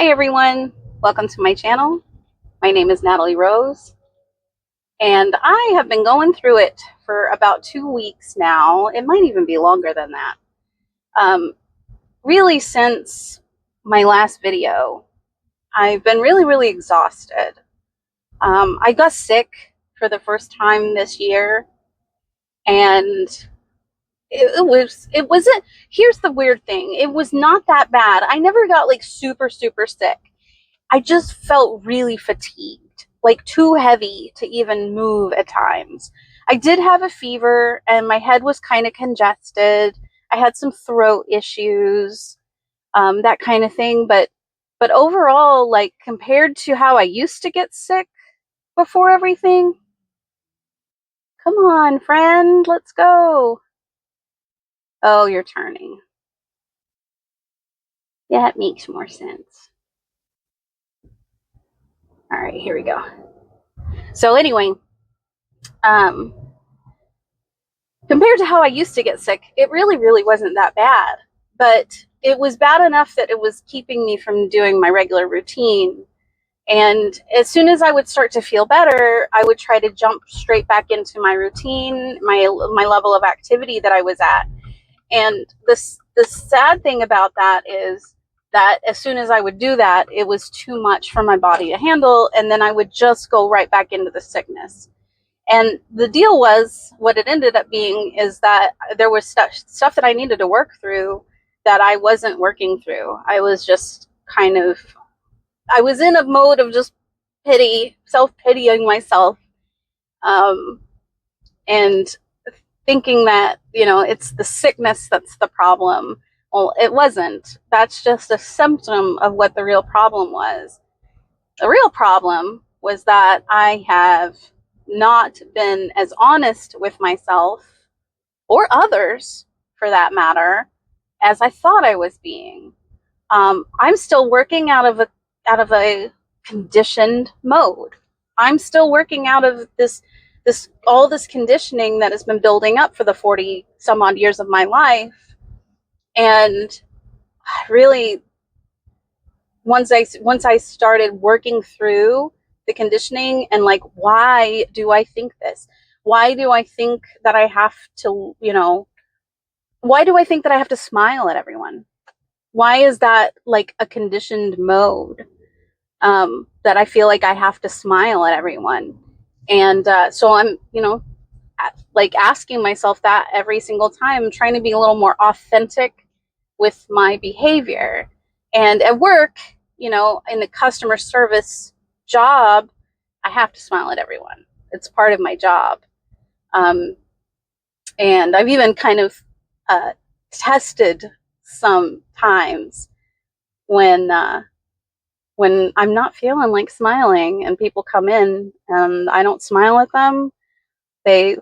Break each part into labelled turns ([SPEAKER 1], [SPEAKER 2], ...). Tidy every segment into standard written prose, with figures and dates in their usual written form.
[SPEAKER 1] Hi everyone, welcome to my channel. My name is Natalie Rose, and I have been going through it for about 2 weeks now. It might even be longer than that. Really since my last video, I've been really exhausted. I got sick for the first time this year, and it wasn't, here's the weird thing, it was not that bad. I never got like super sick. I just felt really fatigued, like too heavy to even move at times. I did have a fever and my head was kind of congested. I had some throat issues, that kind of thing. But overall, like compared to how I used to get sick before everything, come on, friend, let's go. Oh, you're turning. Yeah, it makes more sense. All right, here we go. So anyway, um, compared to how I used to get sick, it really wasn't that bad. But it was bad enough that it was keeping me from doing my regular routine. And as soon as I would start to feel better, I would try to jump straight back into my routine, my level of activity that I was at. And the sad thing about that is that as soon as I would do that, it was too much for my body to handle, and then I would just go right back into the sickness. And the deal was, what it ended up being is that there was stuff that I needed to work through that I wasn't working through. I was just I was in a mode of just self-pitying myself, um, and thinking that, it's the sickness that's the problem. Well, it wasn't. That's just a symptom of what the real problem was. The real problem was that I have not been as honest with myself, or others for that matter, as I thought I was being. I'm still working out of a conditioned mode. I'm still working out of this conditioning that has been building up for the 40 some odd years of my life. And really, once I started working through the conditioning and like, why do I think this? Why do I think that I have to, why do I think that I have to smile at everyone? Why is that like a conditioned mode, that I feel like I have to smile at everyone? And so I'm, like asking myself that every single time, trying to be a little more authentic with my behavior. And at work, in the customer service job, I have to smile at everyone. It's part of my job. Um, and I've even kind of tested sometimes when I'm not feeling like smiling and people come in and I don't smile at them, they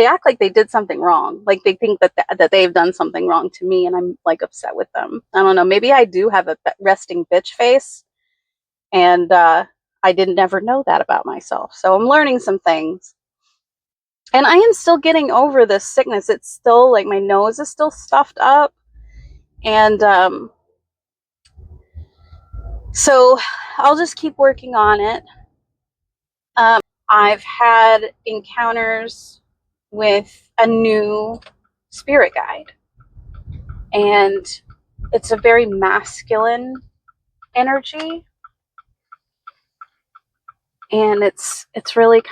[SPEAKER 1] act like they did something wrong. Like they think that they've done something wrong to me, and I'm like upset with them. I don't know. Maybe I do have a resting bitch face, and I didn't ever know that about myself. So I'm learning some things, and I am still getting over this sickness. It's still like my nose is still stuffed up, and so I'll just keep working on it. I've had encounters with a new spirit guide, and it's a very masculine energy, and it's really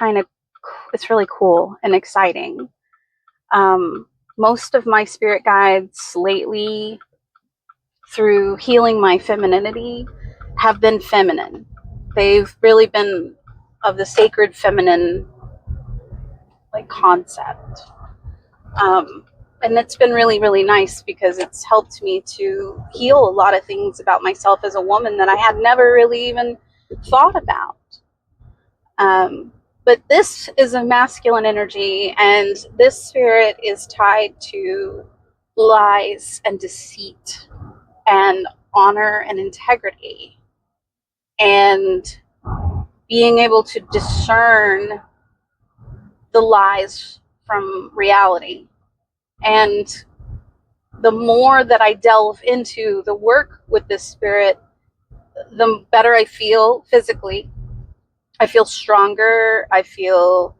[SPEAKER 1] it's really cool and exciting. Most of my spirit guides lately, through healing my femininity, have been feminine. They've really been of the sacred feminine like concept. Um, and it's been really nice because it's helped me to heal a lot of things about myself as a woman that I had never really even thought about. But this is a masculine energy, and this spirit is tied to lies and deceit and honor and integrity, and being able to discern the lies from reality. And the more that I delve into the work with this spirit, the better I feel physically. I feel stronger. I feel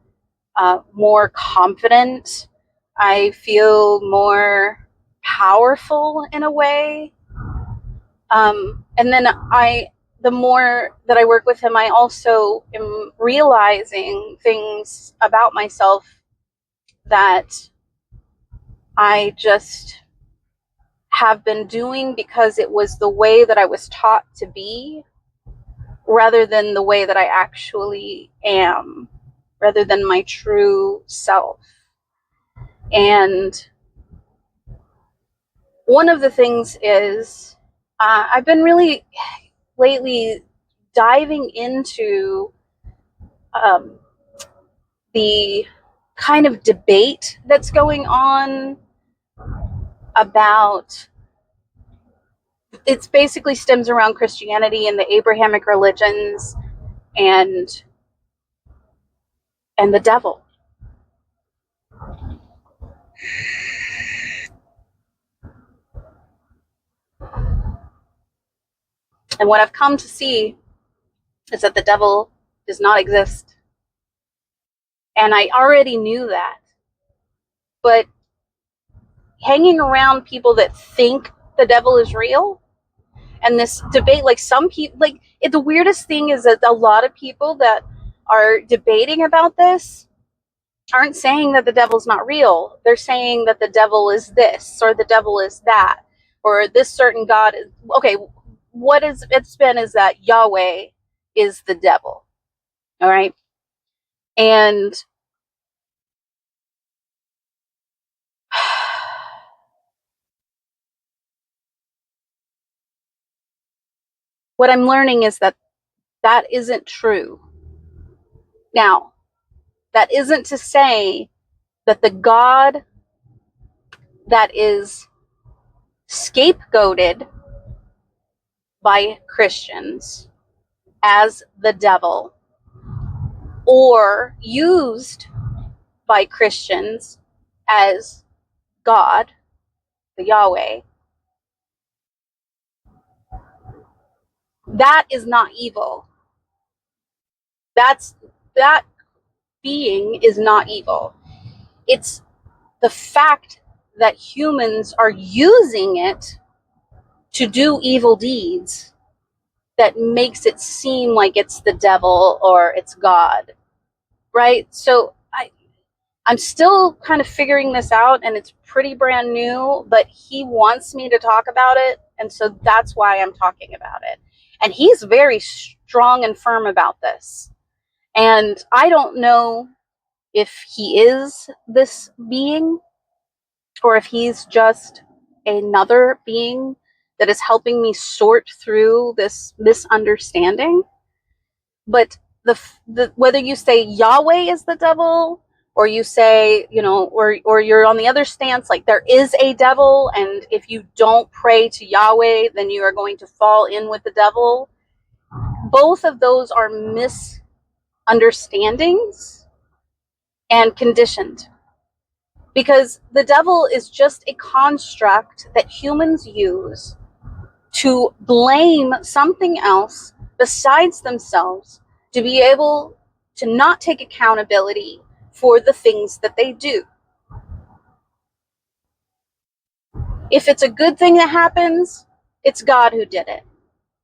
[SPEAKER 1] more confident. I feel more powerful in a way. And then the more that I work with him, I also am realizing things about myself that I just have been doing because it was the way that I was taught to be, rather than the way that I actually am, rather than my true self. And one of the things is I've been really lately diving into the kind of debate that's going on about, it's basically stems around Christianity and the Abrahamic religions and the devil. And what I've come to see is that the devil does not exist. And I already knew that. But hanging around people that think the devil is real, and this debate, like some people, the weirdest thing is that a lot of people that are debating about this aren't saying that the devil's not real. They're saying that the devil is this, or the devil is that, or this certain God is, okay, what is it's been is that Yahweh is the devil. All right. And what I'm learning is that that isn't true. Now, that isn't to say that the God that is scapegoated by Christians as the devil, or used by Christians as God, the Yahweh, that is not evil. That being is not evil. It's the fact that humans are using it to do evil deeds that makes it seem like it's the devil or it's God, right? So I'm still kind of figuring this out, and it's pretty brand new, but he wants me to talk about it, and so that's why I'm talking about it. And he's very strong and firm about this. And I don't know if he is this being, or if he's just another being that is helping me sort through this misunderstanding. But the whether you say Yahweh is the devil, or you say, or you're on the other stance, like there is a devil, and if you don't pray to Yahweh, then you are going to fall in with the devil. Both of those are misunderstandings and conditioned, because the devil is just a construct that humans use to blame something else besides themselves, to be able to not take accountability for the things that they do. If it's a good thing that happens, it's God who did it.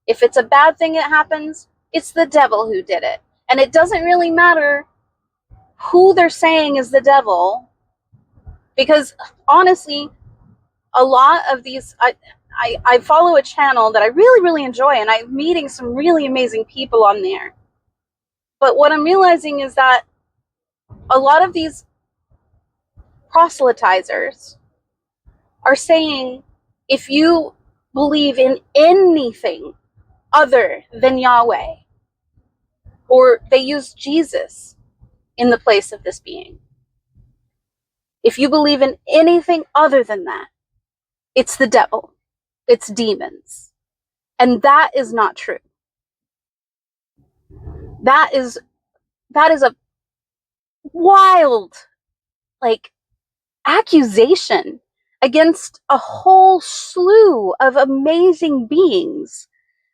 [SPEAKER 1] If it's a bad thing that happens, it's the devil who did it. And it doesn't really matter who they're saying is the devil, because honestly, a lot of these, I follow a channel that I really, really enjoy, and I'm meeting some really amazing people on there. But what I'm realizing is that a lot of these proselytizers are saying, if you believe in anything other than Yahweh, or they use Jesus in the place of this being, if you believe in anything other than that, it's the devil, it's demons. And that is not true. That is a wild, accusation against a whole slew of amazing beings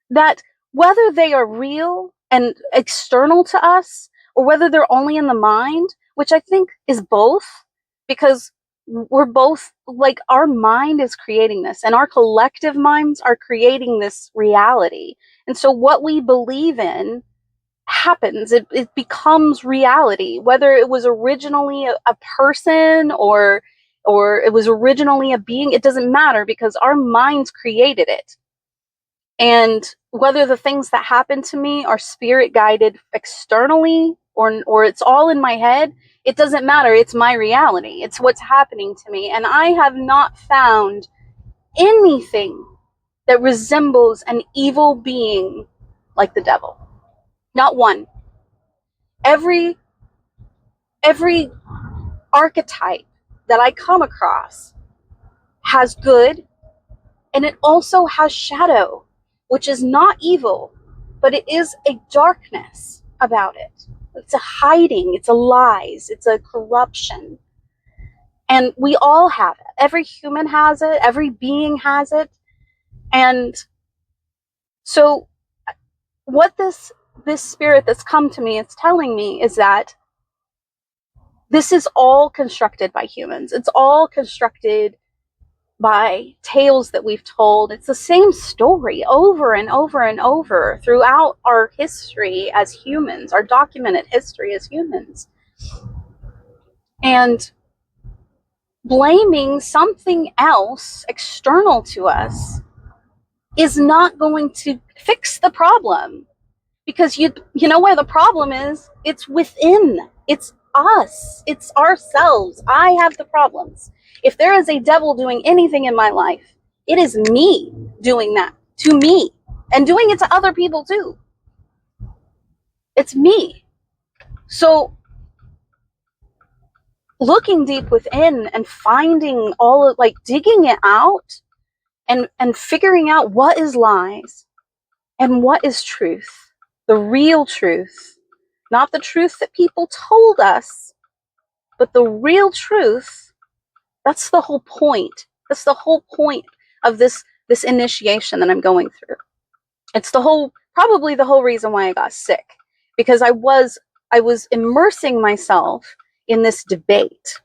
[SPEAKER 1] that whether they are real and external to us, or whether they're only in the mind, which I think is both, because we're both, like, our mind is creating this, and our collective minds are creating this reality. And so what we believe in happens. It becomes reality, whether it was originally a person or it was originally a being. It doesn't matter, because our minds created it. And whether the things that happen to me are spirit guided externally, or it's all in my head, it doesn't matter. It's my reality. It's what's happening to me. And I have not found anything that resembles an evil being like the devil. Not one. Every archetype that I come across has good, and it also has shadow, which is not evil, but it is a darkness about it. It's a hiding, it's a lies, it's a corruption. And we all have it. Every human has it, every being has it. And so what this spirit that's come to me is telling me is that this is all constructed by humans. It's all constructed by tales that we've told. It's the same story over and over and over throughout our history as humans, our documented history as humans. And blaming something else external to us is not going to fix the problem, because you know where the problem is? It's within. It's us. It's ourselves. I have the problems. If there is a devil doing anything in my life, it is me doing that to me, and doing it to other people too. It's me. So looking deep within and finding all of, like, digging it out and figuring out what is lies and what is truth, the real truth, not the truth that people told us, but the real truth. That's the whole point. That's the whole point of this initiation that I'm going through. It's probably the whole reason why I got sick, because I was immersing myself in this debate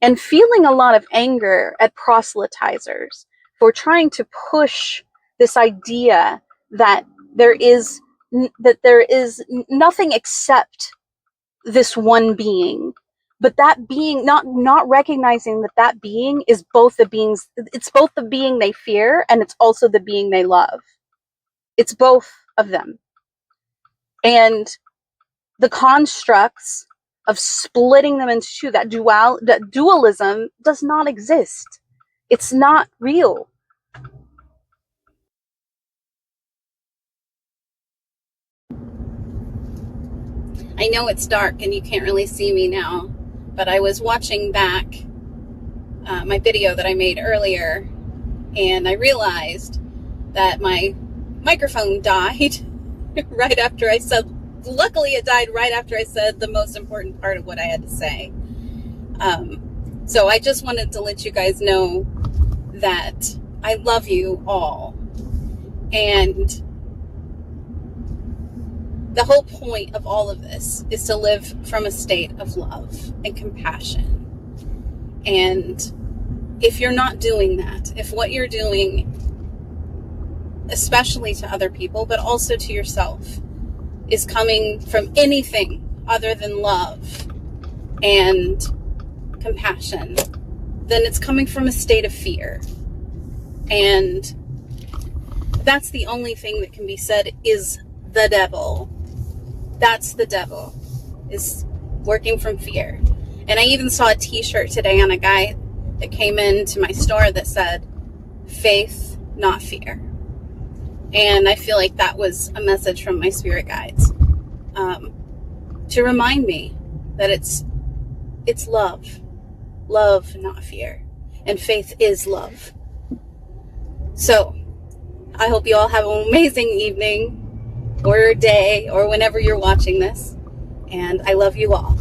[SPEAKER 1] and feeling a lot of anger at proselytizers for trying to push this idea that there is nothing except this one being, but that being, not recognizing that being is both the beings. It's both the being they fear, and it's also the being they love. It's both of them. And the constructs of splitting them into two, that dualism does not exist. It's not real. I know it's dark and you can't really see me now, but I was watching back my video that I made earlier, and I realized that my microphone died right after I said, luckily it died right after I said the most important part of what I had to say. So I just wanted to let you guys know that I love you all. And the whole point of all of this is to live from a state of love and compassion. And if you're not doing that, if what you're doing, especially to other people, but also to yourself, is coming from anything other than love and compassion, then it's coming from a state of fear. And that's the only thing that can be said is the devil. That's the devil, is working from fear. And I even saw a t-shirt today on a guy that came into my store that said, faith, not fear. And I feel like that was a message from my spirit guides, to remind me that it's love, not fear. And faith is love. So I hope you all have an amazing evening or day or whenever you're watching this. And I love you all.